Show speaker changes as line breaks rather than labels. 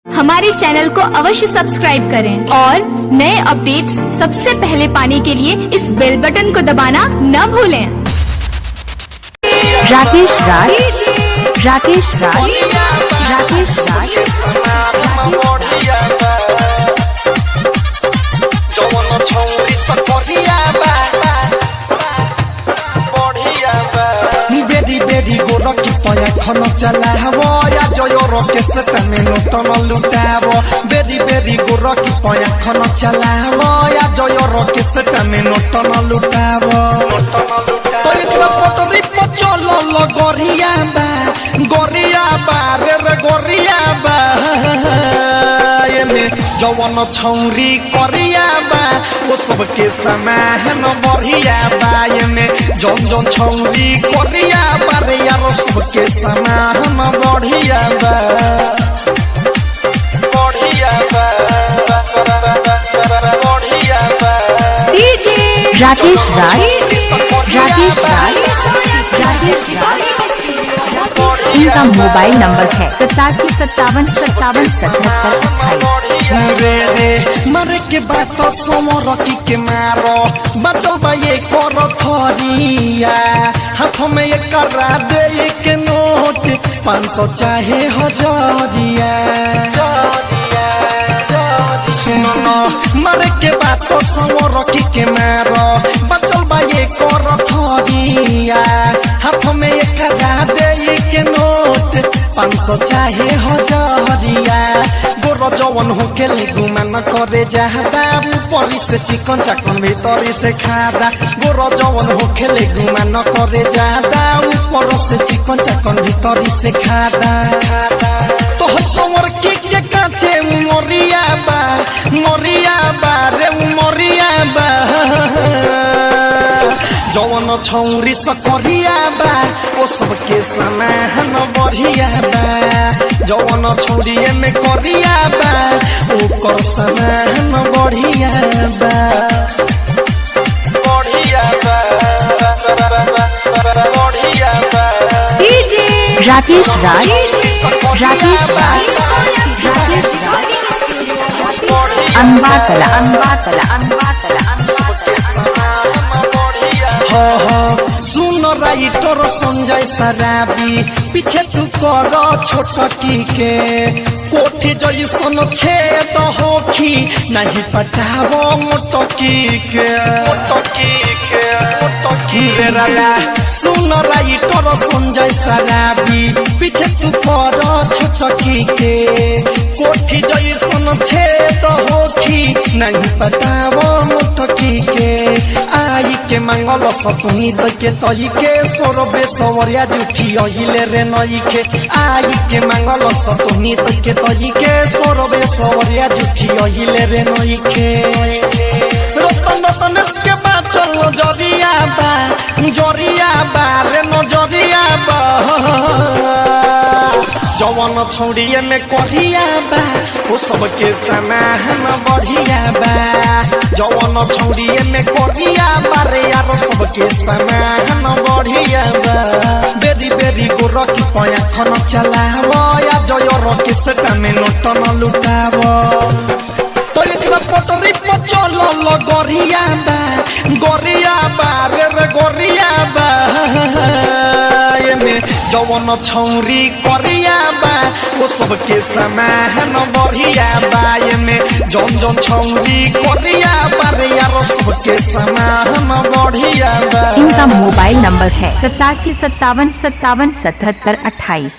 हमारे चैनल को अवश्य सब्सक्राइब करें और नए अपडेट्स सबसे पहले पाने के लिए इस बेल बटन को दबाना न भूलें।
राकेश राज, राकेश राज, राकेश राज।
बेदी गोरकी पया खन चलावो या जयोरो के सटने नोटन लुटावो बेदी गोरकी पया खन चलावो या जयोरो के सटने नोटन लुटावो तो इतना पटरी पचलो ल गोरिया बा रे गोरिया बा ये जवन छौरी करिया बा वो सबके समान बढ़िया बा ये जौन छौरी करिया बा रे यार सबके समान बढ़िया बा
राकेश राज, राकेश राज, राकेश राज। इनका मोबाइल नंबर है
8757777728। मरे के बात सोमर के मारो बचल बा ये कर थरिया हाथों में ये करा दे के नोट 500 चाहे हजारिया सुनो मरे के बात सोमर के मारो बचल बा ये कर थरिया हाथों में ये करा दे के नोट 500 चाहे हजारिया गोर जवन हो के ले गुमान करे जादा ऊपरी से चिकन चाकन भीतरी से खादा गोर जवन हो के ले गुमान करे जादा ऊपर से चिकन चाकन भीतरी से खादा तो समर के काचे मोरिया बा रे मोरिया बा जवन छौरी सकरिया बा ओ सबके समान बढ़िया बा जवन छौरिए में करिया बा ओकर समान बढ़िया बा
राकेश राज, राकेश राज, राकेश राज। अम्बातला, अम्बातला, अम्बातला,
सुन राइटर संजय सराबी पीछे तू कर छोटकी के कोठी जैसन छेद होखी नहीं पटावो मोटकी के सुन राइटर संजय सराबी पीछे तू कर छोटकी के कोठी जैसन छेद होखी नहीं पटावो मोटकी के आई के मंगल सतुनी के तई के सोरबे सवरिया जुठी अहिले रे नई के आई के मंगल सतुनी के तई के सोरबे सवरिया जुठी अहिले रे नई के रतन रतन के बात चल जरिया बा रे नजरिया बा जवन छौड़िए में करिया बा वो सबके समान बढ़िया बा जवन छौड़िए में करिया बा रे यार सबके समान बढ़िया बा बेरी गोरकी पया खन चलावो या जयोरो के सटा में नोटन लुटावो तो इतना पटरी पचल ल गोरिया बा रे गोरिया बा ये जवन छौरी करिया बा वो सबके समान बढ़िया बा ये जौन छौरी करिया बा रे यार सबके समान बढ़िया बा।
इनका मोबाइल नंबर है 8757777728।